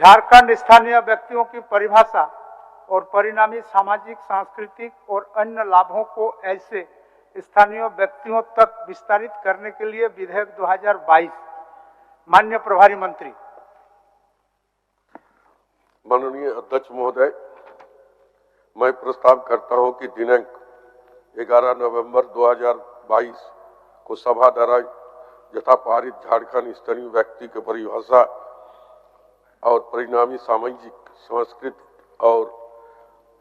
झारखंड स्थानीय व्यक्तियों की परिभाषा और परिणामी सामाजिक, सांस्कृतिक और अन्य लाभों को ऐसे स्थानीय व्यक्तियों तक विस्तारित करने के लिए विधेयक 2022। माननीय प्रभारी मंत्री। माननीय अध्यक्ष महोदय, मैं प्रस्ताव करता हूं कि दिनांक 11 नवंबर 2022 को सभा द्वारा यथा पारित झारखंड स्थानीय व्यक्ति की परिभाषा और परिणामी सामाजिक, सांस्कृतिक और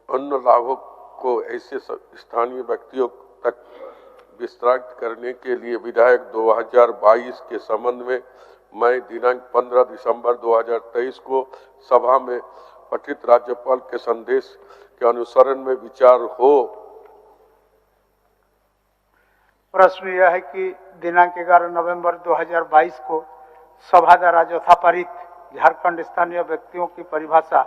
अन्य लाभों को ऐसे स्थानीय व्यक्तियों तक विस्तारित करने के लिए विधेयक 2022 के संबंध में मैं दिनांक 15 दिसंबर 2023 को सभा में पठित राज्यपाल के संदेश के अनुसरण में विचार हो। प्रश्न यह है कि दिनांक 11 नवंबर 2022 को सभा द्वारा यथापारित झारखंड स्थानीय व्यक्तियों की परिभाषा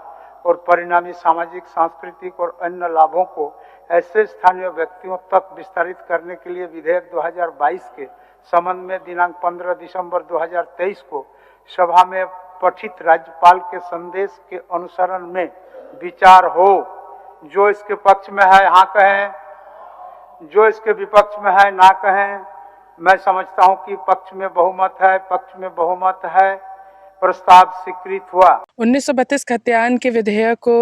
और परिणामी सामाजिक, सांस्कृतिक और अन्य लाभों को ऐसे स्थानीय व्यक्तियों तक विस्तारित करने के लिए विधेयक 2022 के संबंध में दिनांक 15 दिसंबर 2023 को सभा में पठित राज्यपाल के संदेश के अनुसरण में विचार हो। जो इसके पक्ष में है हाँ कहें, जो इसके विपक्ष में है ना कहें। मैं समझता हूं कि पक्ष में बहुमत है, पक्ष में बहुमत है। प्रस्ताव स्वीकृत हुआ। 1932 खतियान के विधेयक को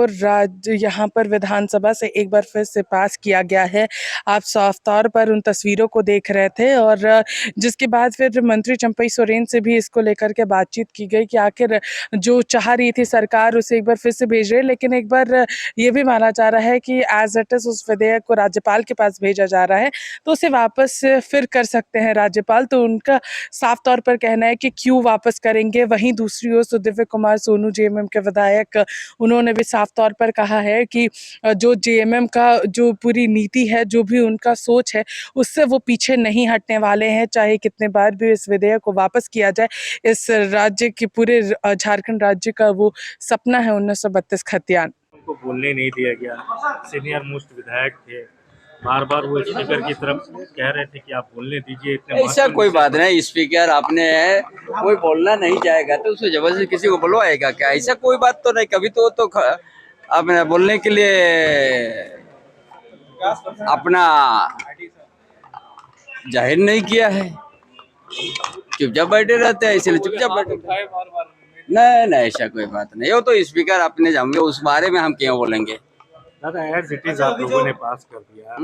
यहाँ पर विधानसभा से एक बार फिर से पास किया गया है। आप साफ तौर पर उन तस्वीरों को देख रहे थे और जिसके बाद फिर मंत्री चंपई सोरेन से भी इसको लेकर के बातचीत की गई कि आखिर जो चाह रही थी सरकार उसे एक बार फिर से भेज रहे, लेकिन एक बार ये भी माना जा रहा है कि एज इट इज उस विधेयक को राज्यपाल के पास भेजा जा रहा है तो उसे वापस फिर कर सकते हैं राज्यपाल। तो उनका साफ तौर पर कहना है कि क्यों वापस करेंगे। वहीं दूसरी ओर सुदिव्य कुमार सोनू जेएमएम के विधायक, उन्होंने भी साफ तौर पर कहा है कि जो जेएमएम का जो पूरी नीति है, जो भी उनका सोच है, उससे वो पीछे नहीं हटने वाले हैं, चाहे कितने बार भी इस विधेयक को वापस किया जाए। इस राज्य के पूरे झारखंड राज्य का वो सपना है 1932 खतियान। उनको बोलने नहीं दिया गया। सीनियर मोस्ट विधायक थे, बार बार वो स्पीकर की तरफ कह रहे थे कि आप बोलने दीजिए। ऐसा कोई बात नहीं, स्पीकर आपने है, कोई बोलना नहीं चाहेगा तो उसे जबरदस्ती किसी को बुलवाएगा क्या? ऐसा कोई बात तो नहीं। कभी तो आपने बोलने के लिए अपना जाहिर नहीं किया है, चुपचाप बैठे रहते हैं, इसलिए चुपचाप बैठे। नहीं, ऐसा कोई बात नहीं। वो तो स्पीकर अपने जाएंगे, उस बारे में हम क्यों बोलेंगे। दादा एज इट इज आप लोगों ने पास कर दिया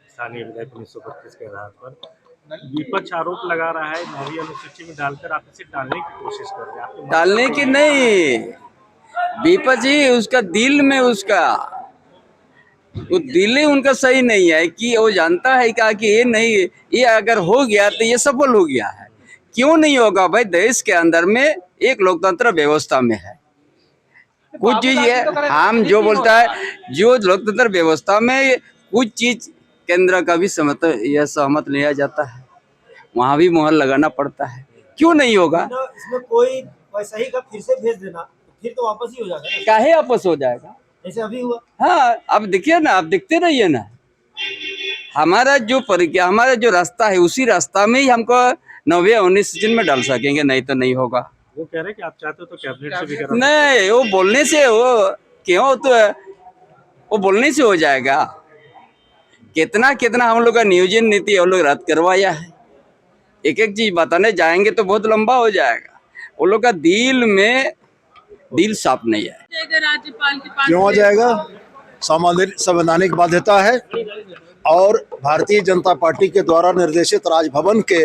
स्थानीय विधेयक 1932 के आधार पर। विपक्ष आरोप लगा रहा है 9वीं अनुसूची में डालकर आप इसे डालने की कोशिश कर रहे हैं। डालने की नहीं, विपक्ष ही उसका दिल में उसका वो दिल ही उनका सही नहीं है कि वो जानता है क्या कि ये नहीं, ये अगर हो गया तो ये सफल हो गया है। क्यों नहीं होगा भाई? देश के अंदर में एक लोकतंत्र व्यवस्था में है, कुछ चीज है हम जो बोलता है, जो लोकतंत्र व्यवस्था में कुछ चीज केंद्र का भी सहमत लिया जाता है, वहाँ भी मुहर लगाना पड़ता है। क्यों नहीं होगा? इसमें कोई वैसा ही का फिर से भेज देना, फिर तो वापस ही हो जाएगा। काहे वापस हो जाएगा? जैसे अभी हुआ। हाँ, अब देखिए ना, आप देखते रहिए ना, हमारा जो रास्ता है उसी रास्ता में ही हमको 9वीं अनुसूची में डाल सकेंगे, नहीं तो नहीं होगा। वो कह रहे हैं कि आप चाहते हो तो कैबिनेट से भी करा। नहीं, वो बोलने से वो क्यों, तो वो बोलने से हो जाएगा। कितना हम लोग का नियोजन नीति हम लोग रद्द करवाया है। एक एक चीज बताने जाएंगे तो बहुत लंबा हो जाएगा। वो लोग का दिल साफ नहीं है। क्यों हो जाएगा? संवैधानिक बाध्यता है और भारतीय जनता पार्टी के द्वारा निर्देशित राजभवन के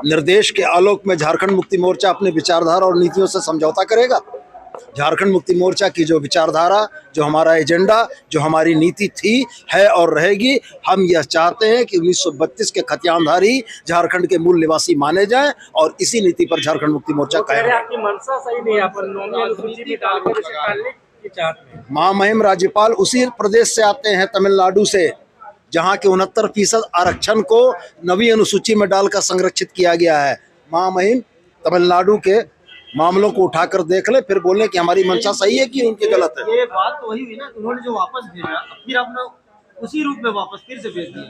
निर्देश के आलोक में झारखंड मुक्ति मोर्चा अपने विचारधारा और नीतियों से समझौता करेगा। झारखंड मुक्ति मोर्चा की जो विचारधारा, जो हमारा एजेंडा, जो हमारी नीति थी, है और रहेगी, हम यह चाहते हैं कि 1932 के खतियानधारी झारखंड के मूल निवासी माने जाएं और इसी नीति पर झारखंड मुक्ति मोर्चा कायम है। आपकी मनसा सही नहीं है, अपन 9वीं अनुसूची में डालकर इसे डालने की चाहते हैं। महामहिम राज्यपाल उसी प्रदेश से आते हैं, तमिलनाडु से, जहाँ के 69% आरक्षण को 9वीं अनुसूची में डालकर संरक्षित किया गया है। महामहिम तमिलनाडु के मामलों को उठाकर देख ले, फिर बोले कि हमारी मंशा सही है कि उनकी गलत है। ये बात तो वही हुई ना, उन्होंने जो वापस भेजा फिर अपना उसी रूप में वापस फिर से भेज दिया।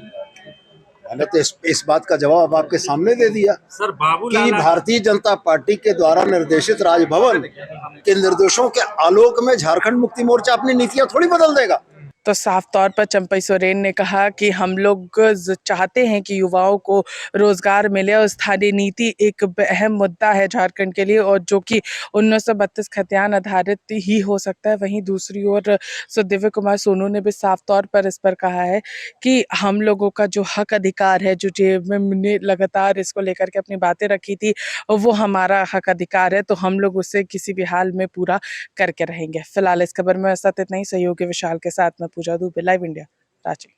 मैंने तो इस बात का जवाब आपके सामने दे दिया सर कि बाबूलाल भारतीय जनता पार्टी के द्वारा निर्देशित राजभवन के निर्देशों के आलोक में झारखंड मुक्ति मोर्चा अपनी नीतियां थोड़ी बदल देगा। तो साफ तौर पर चंपई सोरेन ने कहा कि हम लोग चाहते हैं कि युवाओं को रोजगार मिले और स्थानीय नीति एक अहम मुद्दा है झारखंड के लिए, और जो कि 1932 खतियान आधारित ही हो सकता है। वहीं दूसरी ओर सुदिव्य कुमार सोनू ने भी साफ तौर पर इस पर कहा है कि हम लोगों का जो हक अधिकार है, जो जेब में लगातार इसको लेकर के अपनी बातें रखी थी, वो हमारा हक अधिकार है, तो हम लोग उसे किसी भी हाल में पूरा करके रहेंगे। फिलहाल इस खबर में बस इतना ही। सहयोगी विशाल के साथ में पूजा दुबे, लाइव इंडिया, रांची।